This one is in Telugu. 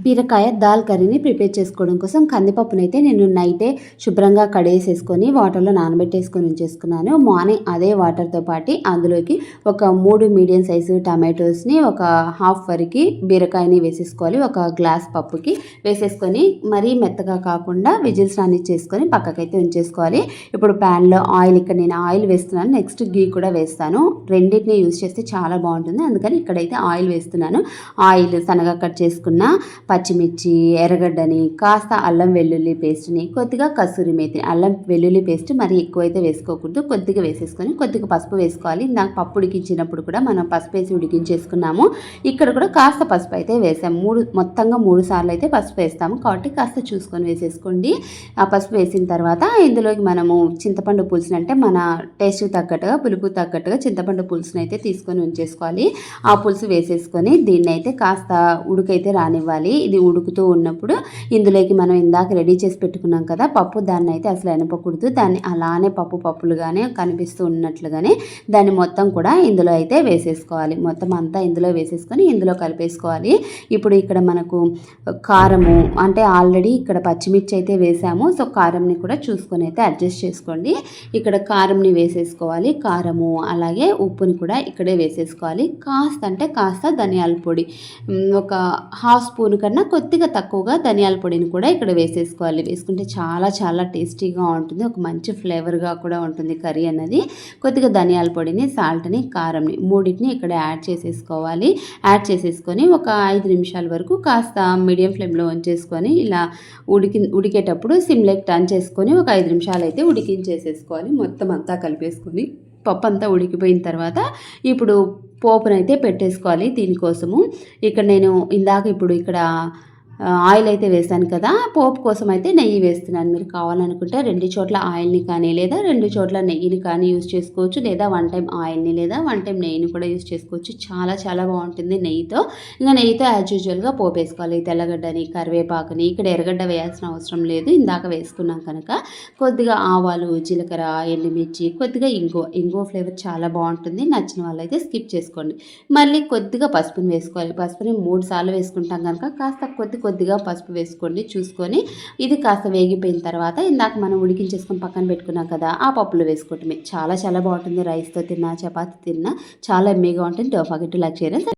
బీరకాయ దాల్ కర్రీని ప్రిపేర్ చేసుకోవడం కోసం కందిపప్పునైతే నేను నైటే శుభ్రంగా కడిగేసేసుకొని వాటర్లో నానబెట్టేసుకొని ఉంచేసుకున్నాను. మార్నింగ్ అదే వాటర్తో పాటు అందులోకి ఒక 3 మీడియం సైజు టమాటోస్ని, ఒక హాఫ్ వరకు బీరకాయని వేసేసుకోవాలి. ఒక గ్లాస్ పప్పుకి వేసేసుకొని మరీ మెత్తగా కాకుండా విజిల్స్ రానిచ్చేసుకొని పక్కకైతే ఉంచేసుకోవాలి. ఇప్పుడు ప్యాన్లో ఆయిల్, ఇక్కడ నేను ఆయిల్ వేస్తున్నాను, నెక్స్ట్ గీ కూడా వేస్తాను. రెండింటిని యూజ్ చేస్తే చాలా బాగుంటుంది, అందుకని ఇక్కడైతే ఆయిల్ వేస్తున్నాను. ఆయిల్ సన్నగా కట్ చేసుకున్న పచ్చిమిర్చి, ఎర్రగడ్డని, కాస్త అల్లం వెల్లుల్లి పేస్ట్ని, కొద్దిగా కసూరి మేతి, అల్లం వెల్లుల్లి పేస్ట్ మరి ఎక్కువైతే వేసుకోకూడదు, కొద్దిగా వేసేసుకొని కొద్దిగా పసుపు వేసుకోవాలి. నాకు పప్పు ఉడికించినప్పుడు కూడా మనం పసుపు వేసి ఉడికించేసుకున్నాము. ఇక్కడ కూడా కాస్త పసుపు అయితే వేసాము. మొత్తంగా 3 సార్లు అయితే పసుపు వేస్తాము కాబట్టి కాస్త చూసుకొని వేసేసుకోండి. ఆ పసుపు వేసిన తర్వాత ఇందులోకి మనము చింతపండు పులుసుని, అంటే మన టేస్ట్కి తగ్గట్టుగా, పులుపు తగ్గట్టుగా చింతపండు పులుసుని అయితే తీసుకొని ఉంచేసుకోవాలి. ఆ పులుసు వేసేసుకొని దీన్ని అయితే కాస్త ఉడికైతే రానివ్వాలి. ఇది ఉడుకుతూ ఉన్నప్పుడు ఇందులోకి మనం ఇందాక రెడీ చేసి పెట్టుకున్నాం కదా పప్పు, దాన్ని అయితే అసలు ఎనపకూడదు. దాన్ని అలానే పప్పులుగానే కనిపిస్తూ ఉన్నట్లుగానే దాన్ని మొత్తం కూడా ఇందులో అయితే వేసేసుకోవాలి. మొత్తం అంతా ఇందులో వేసేసుకొని ఇందులో కలిపేసుకోవాలి. ఇప్పుడు ఇక్కడ మనకు కారము, అంటే ఆల్రెడీ ఇక్కడ పచ్చిమిర్చి అయితే వేసాము, సో కారంని కూడా చూసుకొని అయితే అడ్జస్ట్ చేసుకోండి. ఇక్కడ కారంని వేసేసుకోవాలి. కారము అలాగే ఉప్పుని కూడా ఇక్కడే వేసేసుకోవాలి. కాస్త ధనియాల పొడి, ఒక హాఫ్ స్పూన్ కన్నా కొద్దిగా తక్కువగా ధనియాల పొడిని కూడా ఇక్కడ వేసేసుకోవాలి. వేసుకుంటే చాలా టేస్టీగా ఉంటుంది, ఒక మంచి ఫ్లేవర్గా కూడా ఉంటుంది కర్రీ అన్నది. కొద్దిగా ధనియాల పొడిని, సాల్ట్ని, కారంని మూడింటిని ఇక్కడ యాడ్ చేసేసుకోవాలి. యాడ్ చేసేసుకొని ఒక 5 నిమిషాల వరకు కాస్త మీడియం ఫ్లేమ్లో ఉంచేసుకొని ఇలా ఉడికేటప్పుడు సిమ్లోకి టర్న్ చేసుకొని ఒక 5 నిమిషాలు అయితే ఉడికించేసేసుకోవాలి. మొత్తం అంతా కలిపేసుకొని పప్పు అంతా ఉడికిపోయిన తర్వాత ఇప్పుడు పోపునైతే పెట్టేసుకోవాలి. దీనికోసము ఇక్కడ నేను ఇప్పుడు ఇక్కడ ఆయిల్ అయితే వేసాను కదా, పోపు కోసం అయితే నెయ్యి వేస్తున్నాను. మీరు కావాలనుకుంటే 2 చోట్ల ఆయిల్ని కానీ లేదా 2 చోట్ల నెయ్యిని కానీ యూజ్ చేసుకోవచ్చు, లేదా 1 టైం ఆయిల్ని లేదా 1 టైం నెయ్యిని కూడా యూజ్ చేసుకోవచ్చు. చాలా బాగుంటుంది నెయ్యితో. ఇంకా నెయ్యితో యాజ్ యూజువల్గా పోపు వేసుకోవాలి. తెల్లగడ్డని, కరివేపాకుని, ఇక్కడ ఎర్రగడ్డ వేయాల్సిన అవసరం లేదు, ఇందాక వేసుకున్నాం కనుక. కొద్దిగా ఆవాలు, జీలకర్ర, ఎండుమిర్చి, కొద్దిగా ఇంగువ ఫ్లేవర్ చాలా బాగుంటుంది. నచ్చిన వాళ్ళైతే స్కిప్ చేసుకోండి. మళ్ళీ కొద్దిగా పసుపుని వేసుకోవాలి. పసుపుని 3 సార్లు వేసుకుంటాం కనుక కాస్త కొద్దిగా పసుపు వేసుకోండి చూసుకొని. ఇది కాస్త వేగిపోయిన తర్వాత ఇందాక మనం ఉడికించేసుకొని పక్కన పెట్టుకున్నాం కదా, ఆ పప్పులు వేసుకోవటమే. చాలా బాగుంటుంది. రైస్తో తిన్నా, చపాతీ తిన్నా చాలా ఎమ్మీగా ఉంటుంది. Don't forget to like, share.